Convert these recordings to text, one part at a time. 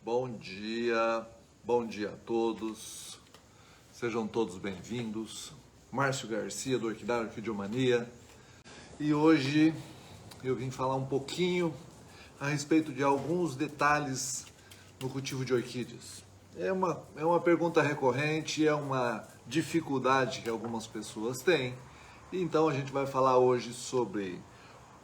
Bom dia a todos, sejam todos bem-vindos. Márcio Garcia do Orquidário Orquidiomania, e hoje eu vim falar um pouquinho a respeito de alguns detalhes no cultivo de orquídeas. É uma pergunta recorrente, é uma dificuldade que algumas pessoas têm, então a gente vai falar hoje sobre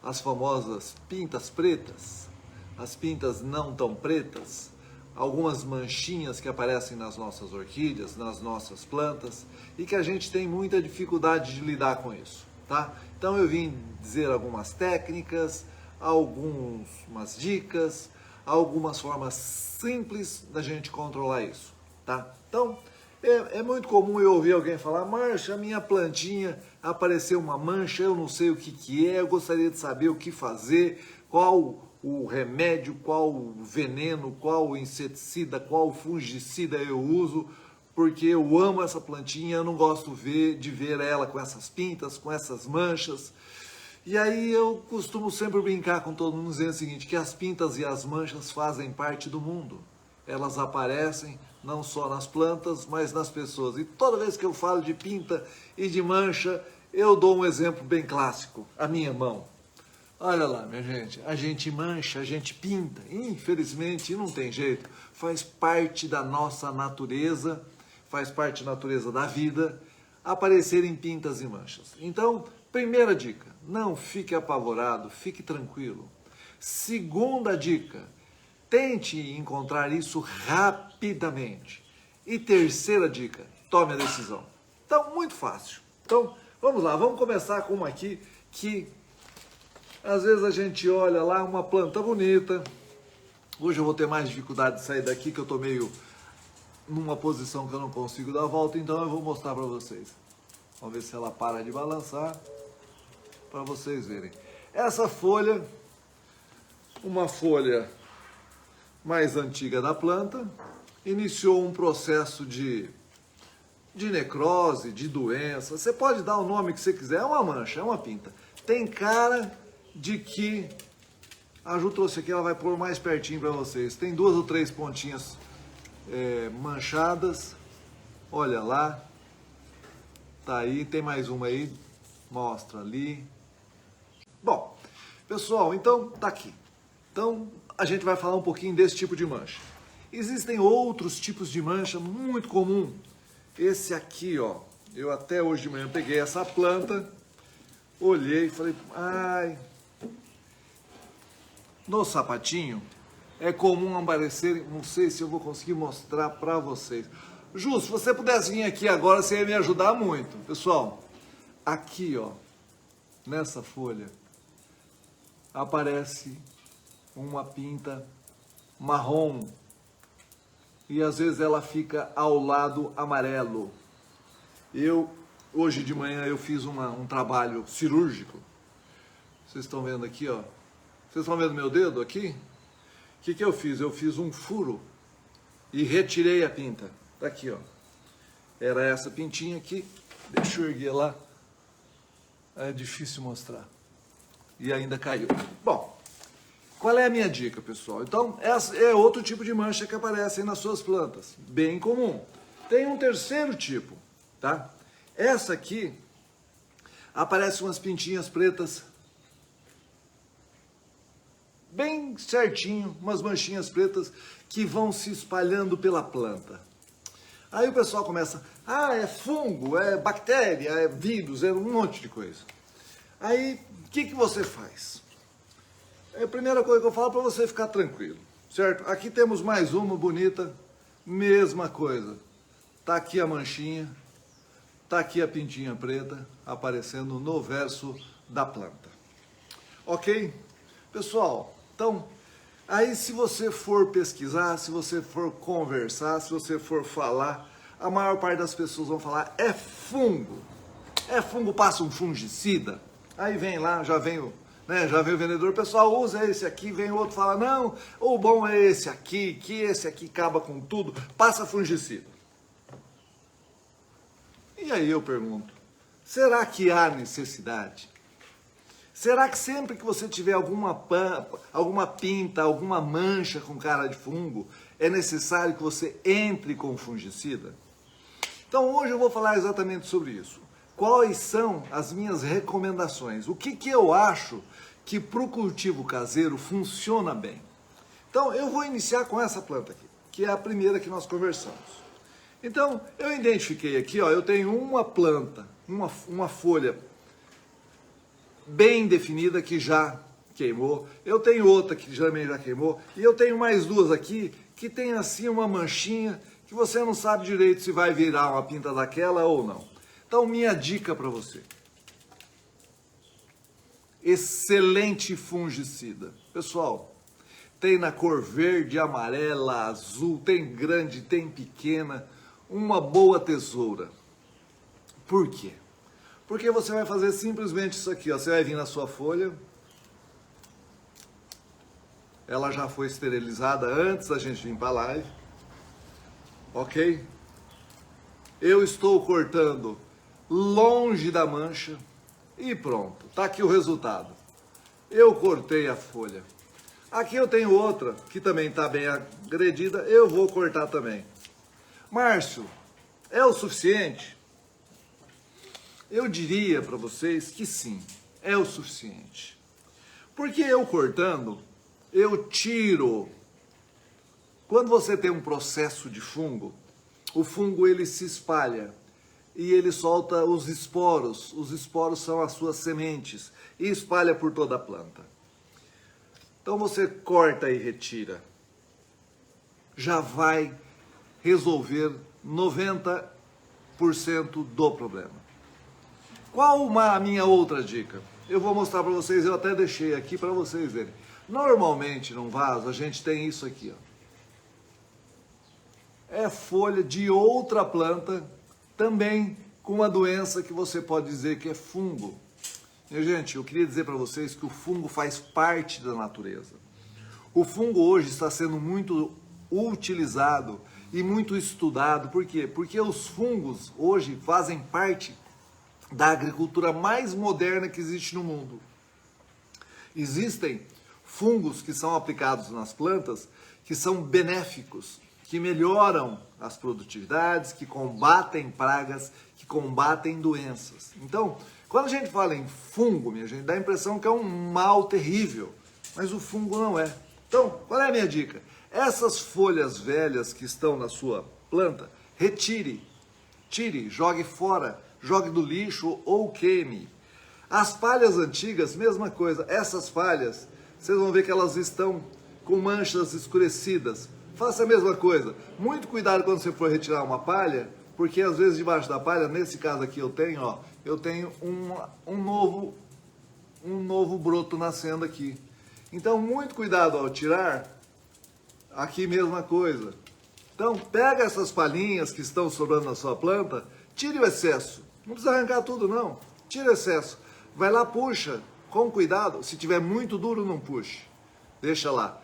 as famosas pintas pretas, as pintas não tão pretas, algumas manchinhas que aparecem nas nossas orquídeas, nas nossas plantas, e que a gente tem muita dificuldade de lidar com isso, tá? Então eu vim dizer algumas técnicas, algumas dicas, algumas formas simples da gente controlar isso, tá? Então, é muito comum eu ouvir alguém falar: Márcio, a minha plantinha apareceu uma mancha, eu não sei o que é, eu gostaria de saber o que fazer, qual o remédio, qual o veneno, qual o inseticida, qual o fungicida eu uso, porque eu amo essa plantinha, eu não gosto de ver ela com essas pintas, com essas manchas. E aí eu costumo sempre brincar com todo mundo dizendo o seguinte, que as pintas e as manchas fazem parte do mundo. Elas aparecem não só nas plantas, mas nas pessoas. E toda vez que eu falo de pinta e de mancha, eu dou um exemplo bem clássico, a minha mão. Olha lá, minha gente, a gente mancha, a gente pinta, infelizmente não tem jeito, faz parte da nossa natureza, faz parte da natureza da vida, aparecerem pintas e manchas. Então, primeira dica, não fique apavorado, fique tranquilo. Segunda dica, tente encontrar isso rapidamente. E terceira dica, tome a decisão. Então, muito fácil. Então, vamos lá, vamos começar com uma aqui que às vezes a gente olha lá uma planta bonita. Hoje eu vou ter mais dificuldade de sair daqui, que eu estou meio numa posição que eu não consigo dar a volta, então eu vou mostrar para vocês. Vamos ver se ela para de balançar, para vocês verem. Essa folha, uma folha mais antiga da planta, iniciou um processo de necrose, de doença. Você pode dar o nome que você quiser, é uma mancha, é uma pinta. Tem cara de que a Ju trouxe aqui, ela vai pôr mais pertinho para vocês. Tem 2 ou 3 pontinhas manchadas. Olha lá. Tá aí, tem mais uma aí. Mostra ali. Bom, pessoal, então tá aqui. Então a gente vai falar um pouquinho desse tipo de mancha. Existem outros tipos de mancha muito comum. Esse aqui, ó. Eu até hoje de manhã peguei essa planta, olhei e falei, ai... No sapatinho, é comum aparecer, não sei se eu vou conseguir mostrar para vocês. Ju, se você pudesse vir aqui agora, você ia me ajudar muito. Pessoal, aqui, ó, nessa folha, aparece uma pinta marrom. E às vezes ela fica ao lado amarelo. Hoje de manhã, eu fiz um trabalho cirúrgico. Vocês estão vendo aqui, ó. Vocês estão vendo meu dedo aqui? O que eu fiz? Eu fiz um furo e retirei a pinta. Tá aqui, ó. Era essa pintinha aqui. Deixa eu erguer lá. É difícil mostrar. E ainda caiu. Bom, qual é a minha dica, pessoal? Então, essa é outro tipo de mancha que aparece nas suas plantas. Bem comum. Tem um terceiro tipo, tá? Essa aqui, aparecem umas pintinhas pretas bem certinho, umas manchinhas pretas que vão se espalhando pela planta. Aí o pessoal começa, é fungo, é bactéria, é vírus, é um monte de coisa. Aí, o que você faz? É a primeira coisa que eu falo para você ficar tranquilo, certo? Aqui temos mais uma bonita, mesma coisa. Tá aqui a manchinha, tá aqui a pintinha preta aparecendo no verso da planta. Ok? Pessoal, então, aí se você for pesquisar, se você for conversar, se você for falar, a maior parte das pessoas vão falar, é fungo. É fungo, passa um fungicida. Aí vem lá, já vem o vendedor, pessoal, usa esse aqui, vem o outro, fala, não, o bom é esse aqui, que esse aqui acaba com tudo, passa fungicida. E aí eu pergunto, será que há necessidade? Será que sempre que você tiver alguma pinta, alguma mancha com cara de fungo, é necessário que você entre com fungicida? Então hoje eu vou falar exatamente sobre isso. Quais são as minhas recomendações? O que eu acho que para o cultivo caseiro funciona bem? Então eu vou iniciar com essa planta aqui, que é a primeira que nós conversamos. Então eu identifiquei aqui, ó, eu tenho uma planta, uma folha bem definida que já queimou, eu tenho outra que também já queimou, e eu tenho mais duas aqui que tem assim uma manchinha que você não sabe direito se vai virar uma pinta daquela ou não. Então minha dica para você: excelente fungicida. Pessoal, tem na cor verde, amarela, azul, tem grande, tem pequena, uma boa tesoura. Por quê? Porque você vai fazer simplesmente isso aqui, ó. Você vai vir na sua folha, ela já foi esterilizada antes da gente vir para a live, ok? Eu estou cortando longe da mancha e pronto, tá aqui o resultado. Eu cortei a folha. Aqui eu tenho outra que também está bem agredida, eu vou cortar também. Márcio, é o suficiente? Eu diria para vocês que sim, é o suficiente. Porque eu cortando, eu tiro. Quando você tem um processo de fungo, o fungo ele se espalha e ele solta os esporos. Os esporos são as suas sementes e espalha por toda a planta. Então você corta e retira. Já vai resolver 90% do problema. Qual a minha outra dica? Eu vou mostrar para vocês, eu até deixei aqui para vocês verem. Normalmente num vaso a gente tem isso aqui, ó. É folha de outra planta, também com uma doença que você pode dizer que é fungo. Minha gente, eu queria dizer para vocês que o fungo faz parte da natureza. O fungo hoje está sendo muito utilizado e muito estudado. Por quê? Porque os fungos hoje fazem parte da agricultura mais moderna que existe no mundo. Existem fungos que são aplicados nas plantas que são benéficos, que melhoram as produtividades, que combatem pragas, que combatem doenças. Então, quando a gente fala em fungo, minha gente, dá a impressão que é um mal terrível, mas o fungo não é. Então, qual é a minha dica? Essas folhas velhas que estão na sua planta, retire, tire, jogue fora, jogue do lixo ou queime. As palhas antigas, mesma coisa. Essas palhas, vocês vão ver que elas estão com manchas escurecidas. Faça a mesma coisa. Muito cuidado quando você for retirar uma palha, porque às vezes debaixo da palha, nesse caso aqui eu tenho, ó, eu tenho um novo broto nascendo aqui. Então, muito cuidado ao tirar. Aqui mesma coisa. Então, pega essas palhinhas que estão sobrando na sua planta, tire o excesso. Não precisa arrancar tudo, não. Tira o excesso. Vai lá, puxa, com cuidado. Se tiver muito duro, não puxe. Deixa lá.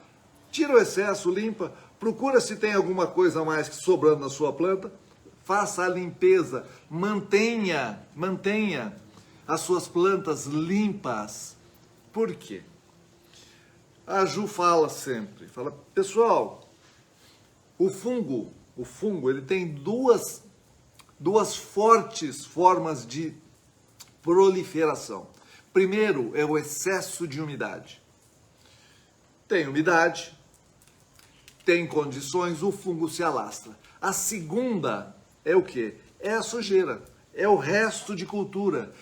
Tira o excesso, limpa. Procura se tem alguma coisa a mais sobrando na sua planta. Faça a limpeza. Mantenha as suas plantas limpas. Por quê? A Ju fala sempre, pessoal, o fungo ele tem duas fortes formas de proliferação. Primeiro é o excesso de umidade. Tem umidade, tem condições, o fungo se alastra. A segunda é o quê? É a sujeira, é o resto de cultura.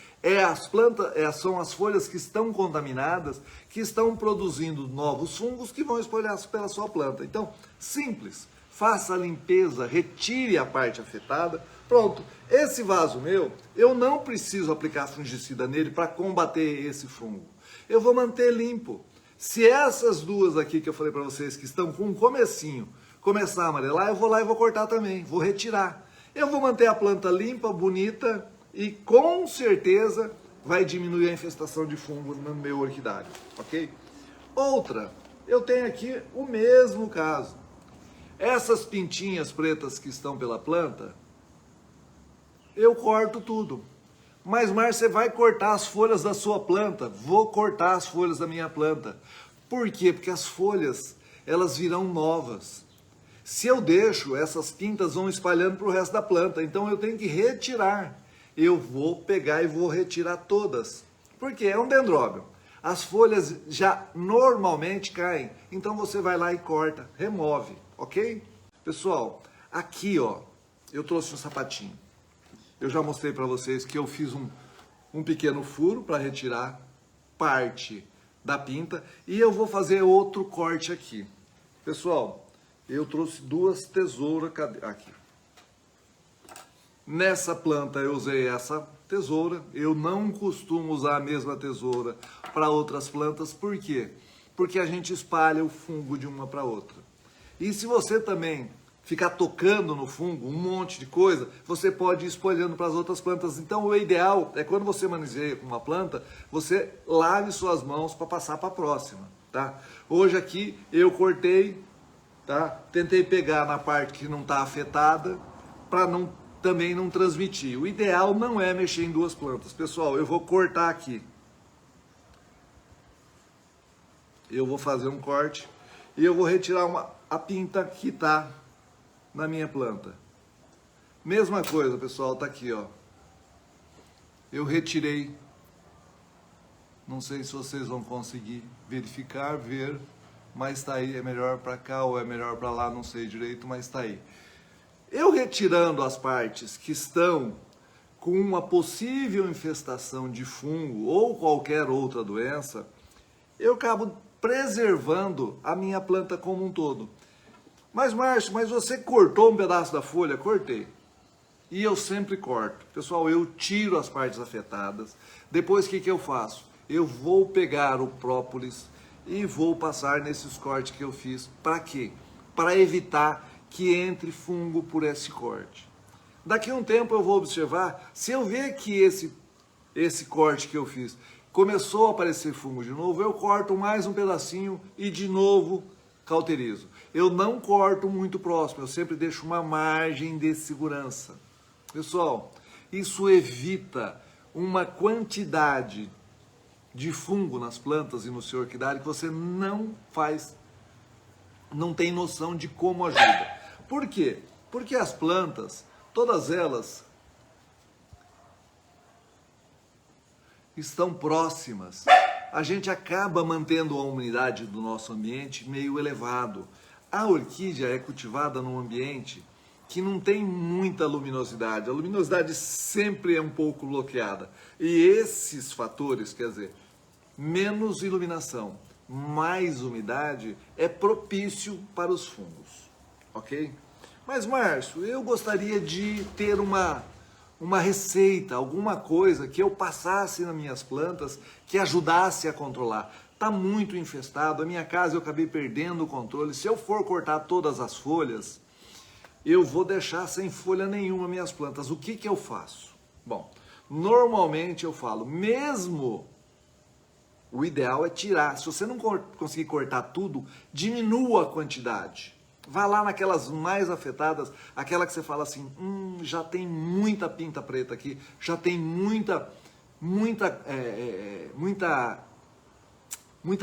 São as folhas que estão contaminadas, que estão produzindo novos fungos que vão espalhar pela sua planta. Então, simples, faça a limpeza, retire a parte afetada. Pronto, esse vaso meu, eu não preciso aplicar fungicida nele para combater esse fungo. Eu vou manter limpo. Se essas duas aqui que eu falei para vocês, que estão com um comecinho, começar a amarelar, eu vou lá e vou cortar também, vou retirar. Eu vou manter a planta limpa, bonita, e com certeza vai diminuir a infestação de fungo no meu orquidário, ok? Outra, eu tenho aqui o mesmo caso. Essas pintinhas pretas que estão pela planta, eu corto tudo. Mas, Márcio, você vai cortar as folhas da sua planta? Vou cortar as folhas da minha planta. Por quê? Porque as folhas, elas virão novas. Se eu deixo, essas pintas vão espalhando para o resto da planta. Então, eu tenho que retirar. Eu vou pegar e vou retirar todas. Por quê? É um dendróbio. As folhas já normalmente caem. Então, você vai lá e corta, remove, ok? Pessoal, aqui, ó, eu trouxe um sapatinho. Eu já mostrei para vocês que eu fiz um pequeno furo para retirar parte da pinta e eu vou fazer outro corte aqui. Pessoal, eu trouxe duas tesouras aqui. Nessa planta eu usei essa tesoura. Eu não costumo usar a mesma tesoura para outras plantas. Por quê? Porque a gente espalha o fungo de uma para outra. E se você também ficar tocando no fungo, um monte de coisa, você pode ir espalhando para as outras plantas. Então o ideal é quando você manuseia uma planta, você lave suas mãos para passar para a próxima, tá? Hoje aqui eu cortei, tá? Tentei pegar na parte que não está afetada, para também não transmitir. O ideal não é mexer em duas plantas. Pessoal, eu vou cortar aqui. Eu vou fazer um corte e eu vou retirar a pinta que está na minha planta. Mesma coisa, pessoal, tá aqui, ó. Eu retirei. Não sei se vocês vão conseguir verificar, ver, mas tá aí. É melhor para cá ou é melhor para lá, não sei direito, mas tá aí. Eu retirando as partes que estão com uma possível infestação de fungo ou qualquer outra doença, eu acabo preservando a minha planta como um todo. Mas, Márcio, mas você cortou um pedaço da folha? Cortei. E eu sempre corto. Pessoal, eu tiro as partes afetadas. Depois, o que eu faço? Eu vou pegar o própolis e vou passar nesses cortes que eu fiz. Para quê? Para evitar que entre fungo por esse corte. Daqui a um tempo eu vou observar, se eu ver que esse corte que eu fiz começou a aparecer fungo de novo, eu corto mais um pedacinho e de novo cauterizo. Eu não corto muito próximo, eu sempre deixo uma margem de segurança. Pessoal, isso evita uma quantidade de fungo nas plantas e no seu orquidário que você não tem noção de como ajuda. Por quê? Porque as plantas, todas elas estão próximas. A gente acaba mantendo a umidade do nosso ambiente meio elevado. A orquídea é cultivada num ambiente que não tem muita luminosidade. A luminosidade sempre é um pouco bloqueada. E esses fatores, quer dizer, menos iluminação, mais umidade, é propício para os fungos, ok? Mas, Márcio, eu gostaria de ter uma receita, alguma coisa que eu passasse nas minhas plantas que ajudasse a controlar. Está muito infestado, a minha casa eu acabei perdendo o controle. Se eu for cortar todas as folhas, eu vou deixar sem folha nenhuma minhas plantas. O que eu faço? Bom, normalmente eu falo, mesmo o ideal é tirar. Se você não conseguir cortar tudo, diminua a quantidade. Vá lá naquelas mais afetadas, aquela que você fala assim, já tem muita pinta preta aqui, já tem muita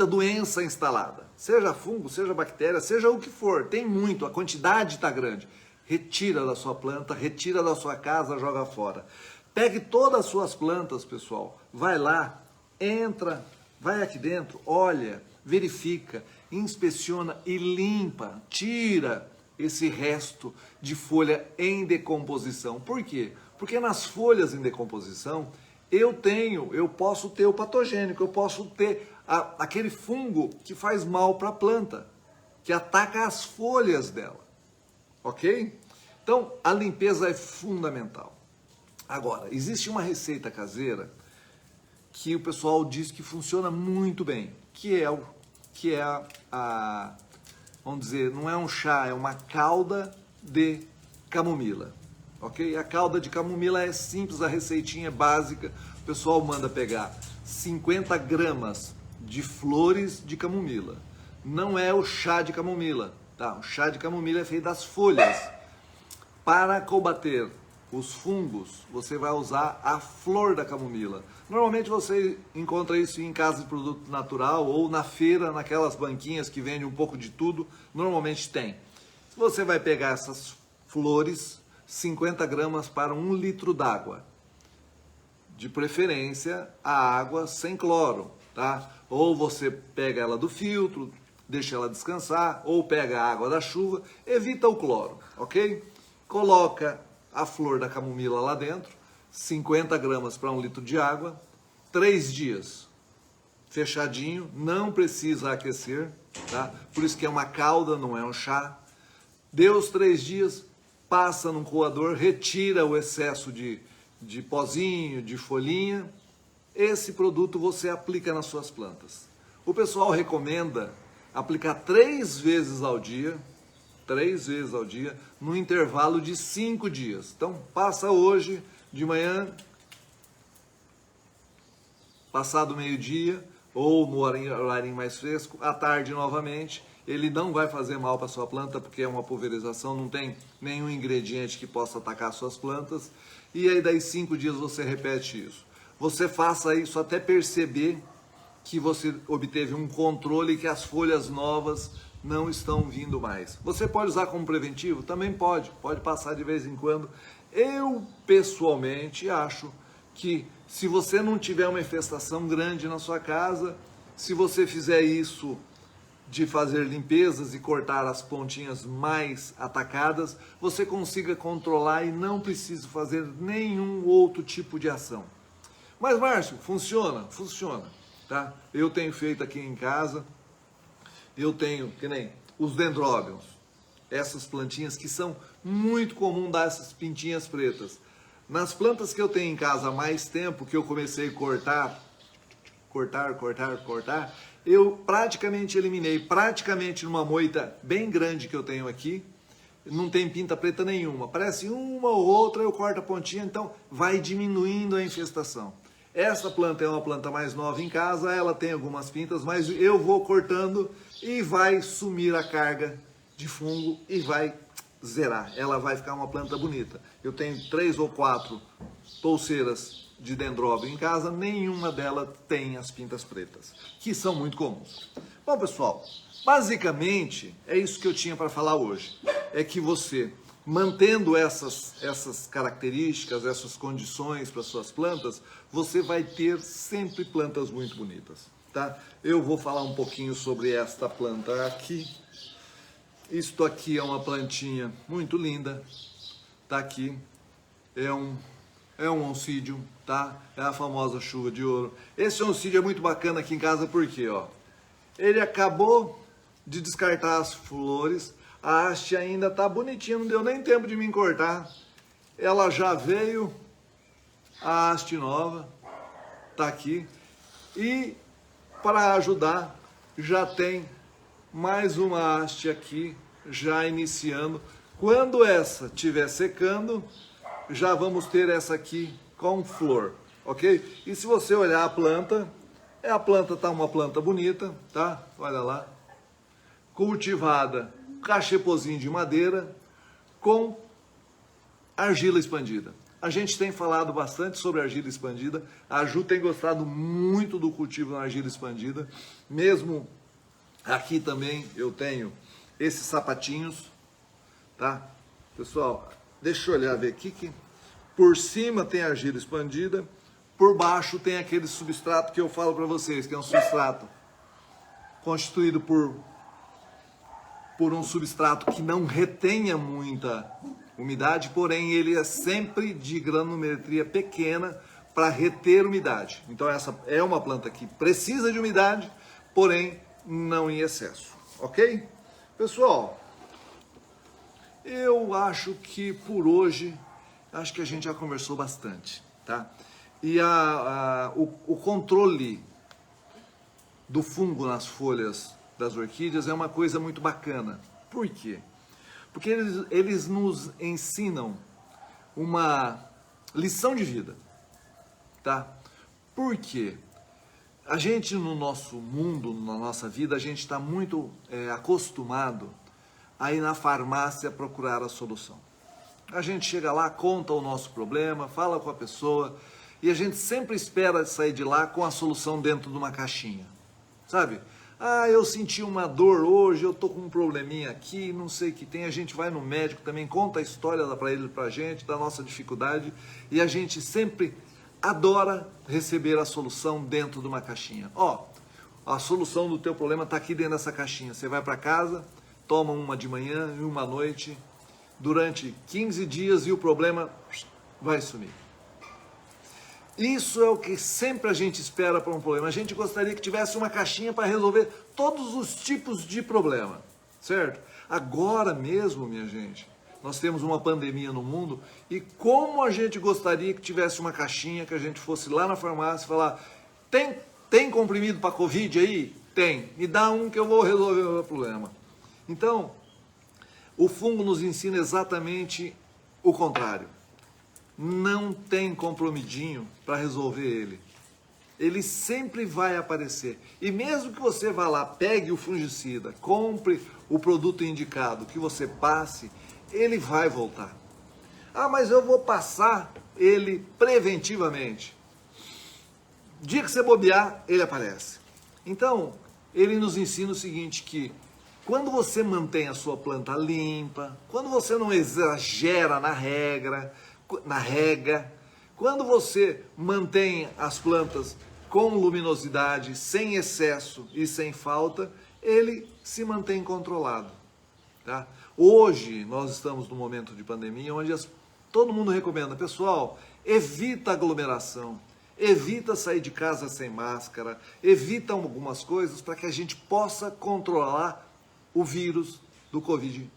doença instalada. Seja fungo, seja bactéria, seja o que for, tem muito, a quantidade está grande. Retira da sua planta, retira da sua casa, joga fora. Pegue todas as suas plantas, pessoal, vai lá, entra, vai aqui dentro, olha, verifica, inspeciona e limpa, tira esse resto de folha em decomposição. Por quê? Porque nas folhas em decomposição eu posso ter o patogênico, eu posso ter aquele fungo que faz mal para a planta, que ataca as folhas dela, ok? Então a limpeza é fundamental. Agora, existe uma receita caseira que o pessoal diz que funciona muito bem, vamos dizer, não é um chá, é uma calda de camomila, ok? A calda de camomila é simples, a receitinha é básica, o pessoal manda pegar 50 gramas de flores de camomila, não é o chá de camomila, tá? O chá de camomila é feito das folhas. Para combater os fungos, você vai usar a flor da camomila. Normalmente você encontra isso em casa de produto natural ou na feira, naquelas banquinhas que vendem um pouco de tudo, normalmente tem. Você vai pegar essas flores, 50 gramas para 1 litro d'água. De preferência, a água sem cloro, tá? Ou você pega ela do filtro, deixa ela descansar, ou pega a água da chuva, evita o cloro, ok? Coloca a flor da camomila lá dentro, 50 gramas para 1 litro de água, 3 dias, fechadinho, não precisa aquecer, tá? Por isso que é uma calda, não é um chá. Deu os 3 dias, passa num coador, retira o excesso de pozinho, de folhinha. Esse produto você aplica nas suas plantas. O pessoal recomenda aplicar 3 vezes ao dia, no intervalo de 5 dias. Então, passa hoje, de manhã, passado meio-dia, ou no horário mais fresco, à tarde novamente. Ele não vai fazer mal para sua planta, porque é uma pulverização, não tem nenhum ingrediente que possa atacar suas plantas. E aí, daí 5 dias você repete isso. Você faça isso até perceber que você obteve um controle, que as folhas novas não estão vindo mais. Você pode usar como preventivo? Também pode passar de vez em quando. Eu, pessoalmente, acho que se você não tiver uma infestação grande na sua casa, se você fizer isso de fazer limpezas e cortar as pontinhas mais atacadas, você consiga controlar e não precisa fazer nenhum outro tipo de ação. Mas, Márcio, funciona? Funciona, tá? Eu tenho feito aqui em casa, eu tenho, que nem os dendróbions, essas plantinhas que são muito comum dar essas pintinhas pretas. Nas plantas que eu tenho em casa há mais tempo, que eu comecei a cortar, eu praticamente eliminei, praticamente numa moita bem grande que eu tenho aqui, não tem pinta preta nenhuma, parece uma ou outra, eu corto a pontinha, então vai diminuindo a infestação. Essa planta é uma planta mais nova em casa, ela tem algumas pintas, mas eu vou cortando e vai sumir a carga de fungo e vai zerar. Ela vai ficar uma planta bonita. Eu tenho 3 ou 4 touceiras de dendróbio em casa, nenhuma delas tem as pintas pretas, que são muito comuns. Bom, pessoal, basicamente é isso que eu tinha para falar hoje. É que você, mantendo essas características, essas condições para suas plantas, você vai ter sempre plantas muito bonitas, tá? Eu vou falar um pouquinho sobre esta planta aqui. Isto aqui é uma plantinha muito linda, tá aqui, é um oncídio, tá? É a famosa chuva de ouro. Esse oncídio é muito bacana aqui em casa porque, ó, ele acabou de descartar as flores, a haste ainda tá bonitinha, não deu nem tempo de me cortar. Ela já veio, a haste nova, tá aqui. E para ajudar, já tem mais uma haste aqui, já iniciando. Quando essa estiver secando, já vamos ter essa aqui com flor, ok? E se você olhar a planta tá uma planta bonita, tá? Olha lá, cultivada, cachepozinho de madeira, com argila expandida. A gente tem falado bastante sobre argila expandida, a Ju tem gostado muito do cultivo na argila expandida, mesmo aqui também eu tenho esses sapatinhos, tá? Pessoal, deixa eu olhar, ver aqui que por cima tem argila expandida, por baixo tem aquele substrato que eu falo para vocês, que é um substrato constituído por um substrato que não retenha muita umidade, porém ele é sempre de granulometria pequena para reter umidade. Então essa é uma planta que precisa de umidade, porém não em excesso, ok? Pessoal, eu acho que por hoje, acho que a gente já conversou bastante, tá? E o controle do fungo nas folhas das orquídeas é uma coisa muito bacana. Por quê? Porque eles nos ensinam uma lição de vida, tá? Por quê? A gente no nosso mundo, na nossa vida, a gente está muito acostumado a ir na farmácia procurar a solução. A gente chega lá, conta o nosso problema, fala com a pessoa e a gente sempre espera sair de lá com a solução dentro de uma caixinha, sabe? Ah, eu senti uma dor hoje, eu tô com um probleminha aqui, não sei o que tem. A gente vai no médico também, conta a história para ele, pra gente, da nossa dificuldade, e a gente sempre adora receber a solução dentro de uma caixinha. Ó, a solução do teu problema está aqui dentro dessa caixinha. Você vai para casa, toma uma de manhã e uma à noite, durante 15 dias e o problema vai sumir. Isso é o que sempre a gente espera para um problema. A gente gostaria que tivesse uma caixinha para resolver todos os tipos de problema, certo? Agora mesmo, minha gente, nós temos uma pandemia no mundo e como a gente gostaria que tivesse uma caixinha que a gente fosse lá na farmácia e falar: tem comprimido para Covid aí? Tem. Me dá um que eu vou resolver o meu problema. Então, o fungo nos ensina exatamente o contrário. Não tem comprimidinho para resolver ele. Ele sempre vai aparecer. E mesmo que você vá lá, pegue o fungicida, compre o produto indicado, que você passe, ele vai voltar. Ah, mas eu vou passar ele preventivamente. Dia que você bobear, ele aparece. Então, ele nos ensina o seguinte, que quando você mantém a sua planta limpa, quando você não exagera na rega, quando você mantém as plantas com luminosidade, sem excesso e sem falta, ele se mantém controlado. Tá? Hoje nós estamos num momento de pandemia onde todo mundo recomenda, pessoal, evita aglomeração, evita sair de casa sem máscara, evita algumas coisas para que a gente possa controlar o vírus do Covid,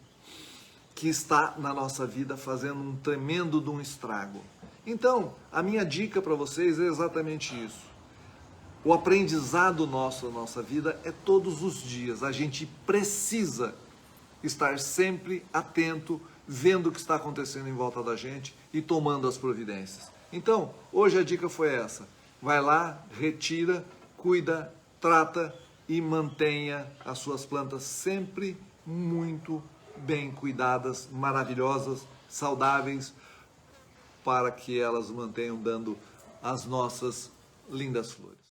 que está na nossa vida fazendo um tremendo de um estrago. Então, a minha dica para vocês é exatamente isso. O aprendizado nosso, da nossa vida, é todos os dias. A gente precisa estar sempre atento, vendo o que está acontecendo em volta da gente e tomando as providências. Então, hoje a dica foi essa. Vai lá, retira, cuida, trata e mantenha as suas plantas sempre muito bem cuidadas, maravilhosas, saudáveis, para que elas mantenham dando as nossas lindas flores.